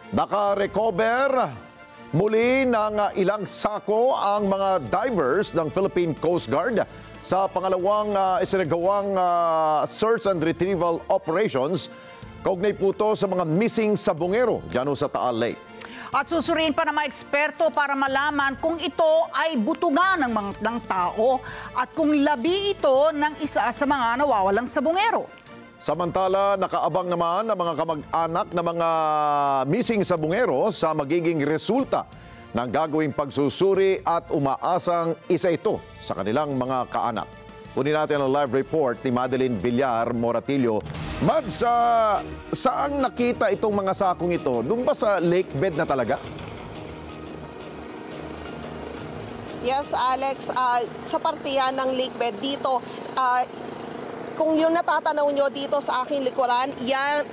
Naka-recover muli ng ilang sako ang mga divers ng Philippine Coast Guard sa pangalawang isinagawang search and retrieval operations kaugnay po ito sa mga missing sabongero dyan sa Taal Lake. At susuriin pa ng mga eksperto para malaman kung ito ay butugan ng tao at kung labi ito ng isa sa mga nawawalang sabongero. Samantala, nakaabang naman ang mga kamag-anak na mga missing sabongero sa magiging resulta ng gagawing pagsusuri at umaasang isa ito sa kanilang mga kaanak. Kunin natin ang live report ni Madeline Villar Moratillo. Mads, saan nakita itong mga sakong ito? Doon ba sa lake bed na talaga? Yes, Alex, sa partiyan ng lake bed dito, kung yung natatanaw nyo dito sa aking likuran,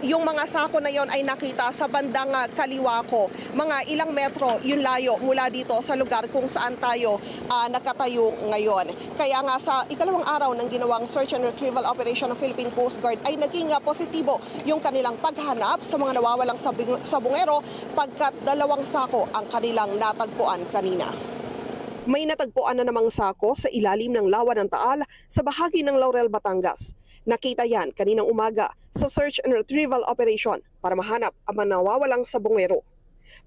yung mga sako na yon ay nakita sa bandang kaliwa ko. Mga ilang metro yung layo mula dito sa lugar kung saan tayo nakatayo ngayon. Kaya nga sa ikalawang araw ng ginawang search and retrieval operation ng Philippine Coast Guard ay naging positibo yung kanilang paghanap sa mga nawawalang sabongero pagkat 2 sako ang kanilang natagpuan kanina. May natagpuan na namang sako sa ilalim ng lawa ng Taal sa bahagi ng Laurel, Batangas. Nakita yan kaninang umaga sa search and retrieval operation para mahanap ang mga nawawalang sabongero.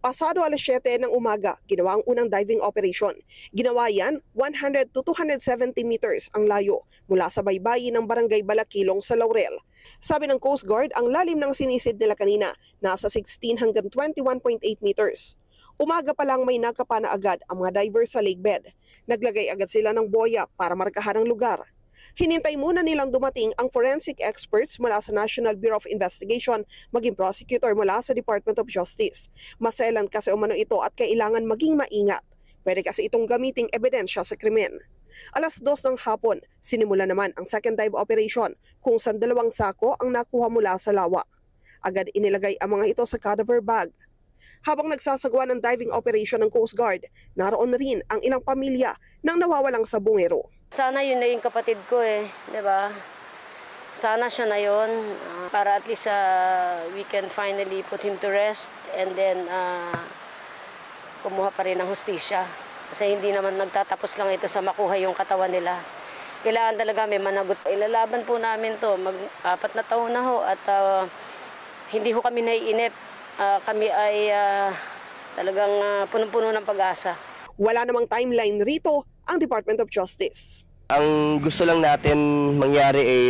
Pasado alas 7 ng umaga, ginawa ang unang diving operation. Ginawa yan 100 to 270 meters ang layo mula sa baybayin ng Barangay Balakilong sa Laurel. Sabi ng Coast Guard, ang lalim ng sinisid nila kanina nasa 16 hanggang 21.8 meters. Umaga pa lang may nakapa na agad ang mga divers sa lake bed. Naglagay agad sila ng boya para markahan ang lugar. Hinintay muna nilang dumating ang forensic experts mula sa National Bureau of Investigation maging prosecutor mula sa Department of Justice. Maselan kasi umano ito at kailangan maging maingat. Pwede kasi itong gamiting ebidensya sa krimen. Alas 2 ng hapon, sinimula naman ang second dive operation kung saan 2 sako ang nakuha mula sa lawa. Agad inilagay ang mga ito sa cadaver bag. Habang nagsasagawa ng diving operation ng Coast Guard, naroon na rin ang ilang pamilya ng nawawalang sabongero. Sana yun na yung kapatid ko di ba? Sana siya na yun para at least we can finally put him to rest and then kumuha pa rin ng hustisya. Kasi hindi naman nagtatapos lang ito sa makuha yung katawan nila. Kailangan talaga may managot. Ilalaban po namin to, 4 na taon na ho at hindi ho kami naiinip. Kami ay talagang punong-puno ng pag-asa. Wala namang timeline rito ang Department of Justice. Ang gusto lang natin mangyari ay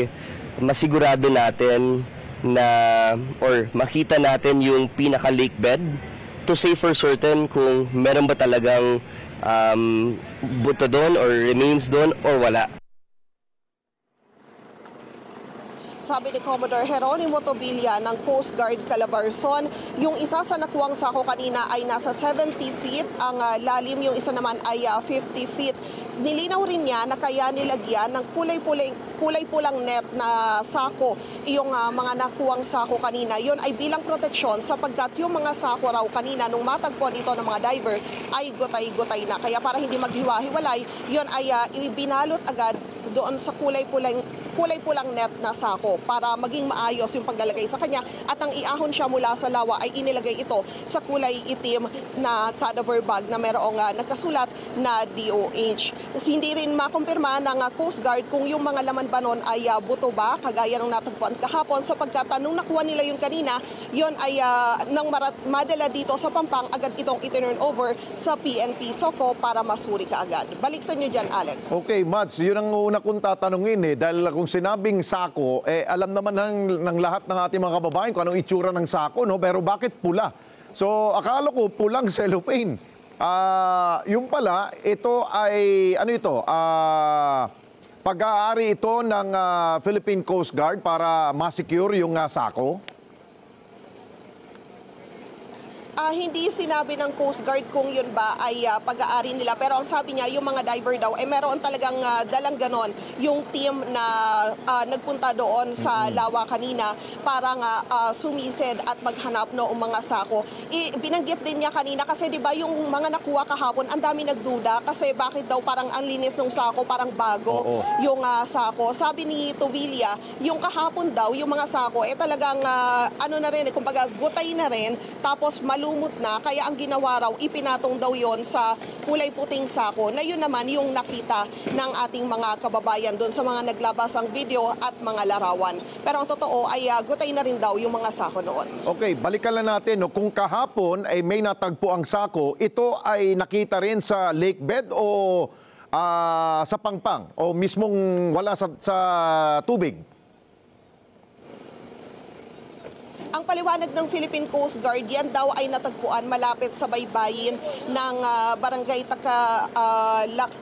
masigurado natin na or makita natin yung pinaka-lake bed to say for certain kung meron ba talagang buto doon or remains doon or wala. Sabi ni Commodore Jeronimo Tobilla ng Coast Guard Calabarzon, yung isa sa nakuwang sako kanina ay nasa 70 feet, ang lalim yung isa naman ay 50 feet. Nilinaw rin niya na kaya nilagyan ng kulay pulang net na sako yung mga nakuwang sako kanina. Yun ay bilang proteksyon sapagkat yung mga sako raw kanina nung matagpuan ito ng mga diver ay gutay-gutay na. Kaya para hindi maghiwa-hiwalay, yun ay ibinalot agad doon sa kulay pulang net na sako para maging maayos yung paglalagay sa kanya at ang iahon siya mula sa lawa ay inilagay ito sa kulay itim na cadaver bag na mayroong nakasulat na DOH. Kasi hindi rin makumpirma ng Coast Guard kung yung mga laman ba nun ay buto ba kagaya ng natagpuan kahapon sapagkat nung nakuha nila yung kanina, yun ay nang madala dito sa Pampang agad itong iturn over sa PNP Soco para masuri kaagad. Balik sa inyo dyan, Alex. Okay, Mads, yun ang una kong tatanungin dahil kung sinabing sako, alam naman ng lahat ng ating mga kababayan kung anong itsura ng sako, no? Pero bakit pula? So, akala ko pulang cellophane. Yung pala, ito ay, pag-aari ito ng Philippine Coast Guard para ma-secure yung sako? Hindi sinabi ng Coast Guard kung yun ba ay pag-aari nila. Pero ang sabi niya, yung mga diver daw, meron talagang dalang ganon yung team na nagpunta doon sa lawa kanina para nga sumisid at maghanap noong mga sako. Binanggit din niya kanina kasi di ba yung mga nakuha kahapon, ang dami nagduda kasi bakit daw parang ang linis ng sako, parang bago yung sako. Sabi ni Tobilla, yung kahapon daw, yung mga sako, talagang ano na rin, kumbaga gutay na rin, tapos maluwag lumot na, kaya ang ginawa raw, ipinatong daw yon sa kulay puting sako, na yun naman yung nakita ng ating mga kababayan doon sa mga naglabas ang video at mga larawan. Pero ang totoo ay gutay na rin daw yung mga sako noon. Okay, balikan lang natin. No? Kung kahapon ay may natagpo ang sako, ito ay nakita rin sa lake bed o sa pangpang o mismong wala sa tubig? Ang paliwanag ng Philippine Coast Guard, yan daw ay natagpuan malapit sa baybayin ng barangay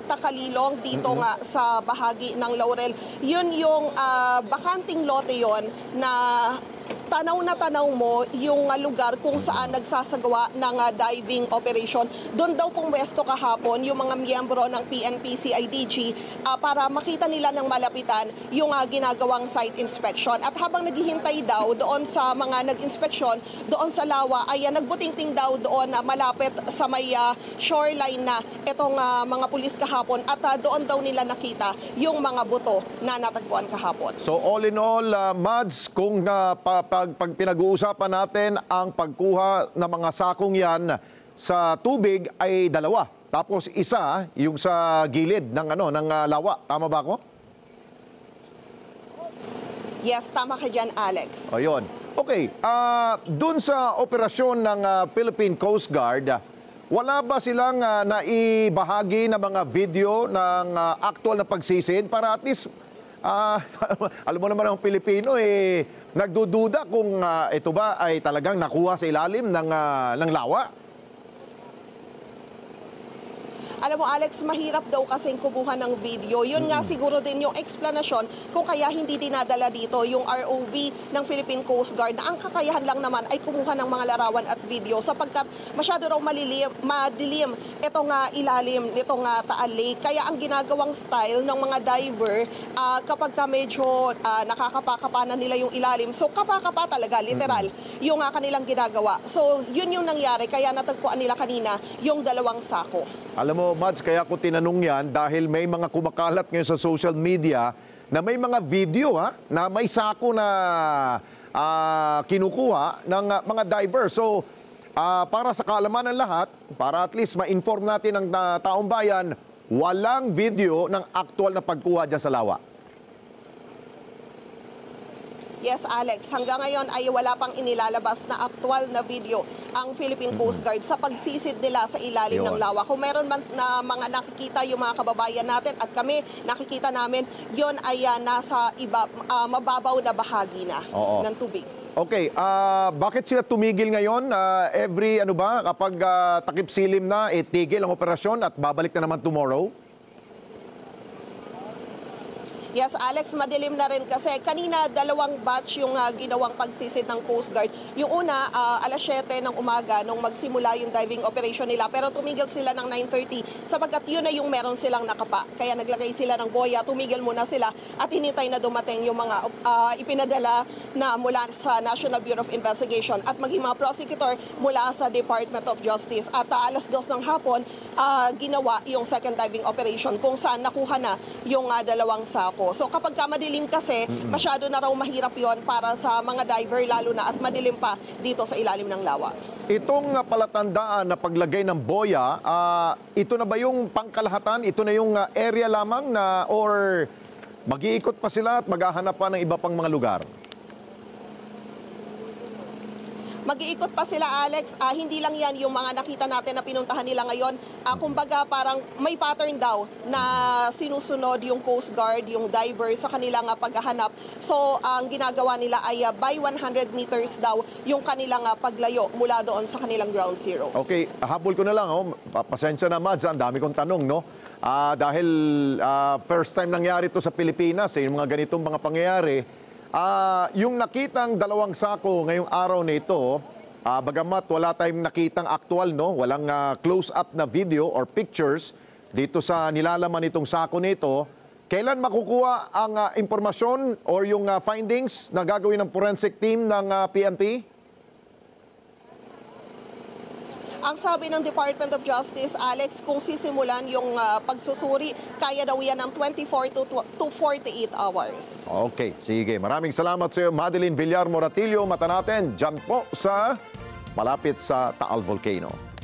Takalilong dito nga sa bahagi ng Laurel. Yun yung bakanting lote yon na tanaw na tanaw mo yung lugar kung saan nagsasagawa ng diving operation. Doon daw pumwesto kahapon yung mga miyembro ng PNP CIDG para makita nila ng malapitan yung ginagawang site inspection. At habang naghihintay daw doon sa mga nag-inspeksyon, doon sa lawa ay nagbutingting daw doon malapit sa may shoreline na itong mga pulis kahapon at doon daw nila nakita yung mga buto na natagpuan kahapon. So all in all, Mads, kung pag pinag-uusapan natin ang pagkuha ng mga sakong yan sa tubig ay dalawa. Tapos isa yung sa gilid ng lawa. Tama ba ako? Yes, tama ka dyan, Alex. Ayun. Okay, dun sa operasyon ng Philippine Coast Guard, wala ba silang naibahagi na mga video ng actual na pagsisid para at least alam mo naman ang Pilipino nagdududa kung ito ba ay talagang nakuha sa ilalim ng lawa? Alam mo, Alex, mahirap daw kasing kumuha ng video. Yun nga siguro din yung explanation kung kaya hindi dinadala dito yung ROV ng Philippine Coast Guard na ang kakayahan lang naman ay kumuha ng mga larawan at video sapagkat masyado raw madilim itong ilalim nitong Taal Lake. Kaya ang ginagawang style ng mga diver kapag medyo nakakapakapa na nila yung ilalim. So kapakapa talaga, literal, yung kanilang ginagawa. So yun yung nangyari. Kaya natagpuan nila kanina yung dalawang sako. Alam mo, Mads, kaya ko tinanong yan dahil may mga kumakalat ngayon sa social media na may mga video na may sako na kinukuha ng mga divers. So, para sa kaalaman ng lahat, para at least ma-inform natin ang taong bayan, walang video ng actual na pagkuha dyan sa lawa. Yes, Alex. Hanggang ngayon ay wala pang inilalabas na aktual na video ang Philippine Coast Guard sa pagsisid nila sa ilalim ng lawa. Kung meron man na mga nakikita yung mga kababayan natin at kami nakikita namin, yon ay nasa mababaw na bahagi na ng tubig. Okay, bakit sila tumigil ngayon? Kapag takip silim na, tigil ang operasyon at babalik na naman tomorrow? Yes, Alex, madilim na rin kasi kanina dalawang batch yung ginawang pagsisid ng Coast Guard. Yung una, alas 7 ng umaga nung magsimula yung diving operation nila pero tumigil sila ng 9:30 sapagkat yun na yung meron silang nakapa. Kaya naglagay sila ng boya, tumigil muna sila at hinintay na dumating yung mga ipinadala na mula sa National Bureau of Investigation at maging mga prosecutor mula sa Department of Justice. At alas 2 ng hapon, ginawa yung second diving operation kung saan nakuha na yung dalawang sako. So kapag madilim kasi, masyado na raw mahirap yon para sa mga diver lalo na at madilim pa dito sa ilalim ng lawa. Itong palatandaan na paglagay ng boya, ito na ba yung pangkalahatan? Ito na yung area lamang na or mag-iikot pa sila at maghahanap pa ng iba pang mga lugar? Mag-iikot pa sila, Alex. Hindi lang yan yung mga nakita natin na pinuntahan nila ngayon. Kumbaga parang may pattern daw na sinusunod yung Coast Guard, yung diver sa kanilang paghahanap. So ang ginagawa nila ay by 100 meters daw yung kanilang paglayo mula doon sa kanilang ground zero. Okay, habol ko na lang. Pasensya na, Mads, ang dami kong tanong, no? Dahil first time nangyari ito sa Pilipinas, yung mga ganitong mga pangyayari. Yung nakitang dalawang sako ngayong araw na ito, bagamat wala tayong nakitang aktual, no? Walang close-up na video or pictures dito sa nilalaman nitong sako nito, kailan makukuha ang impormasyon or yung findings na gagawin ng forensic team ng PNP? Ang sabi ng Department of Justice, Alex, kung sisimulan yung pagsusuri, kaya daw yan ng 24 to 48 hours. Okay, sige. Maraming salamat sa iyo, Madeline Villar Moratillo. Mata natin, dyan po sa malapit sa Taal Volcano.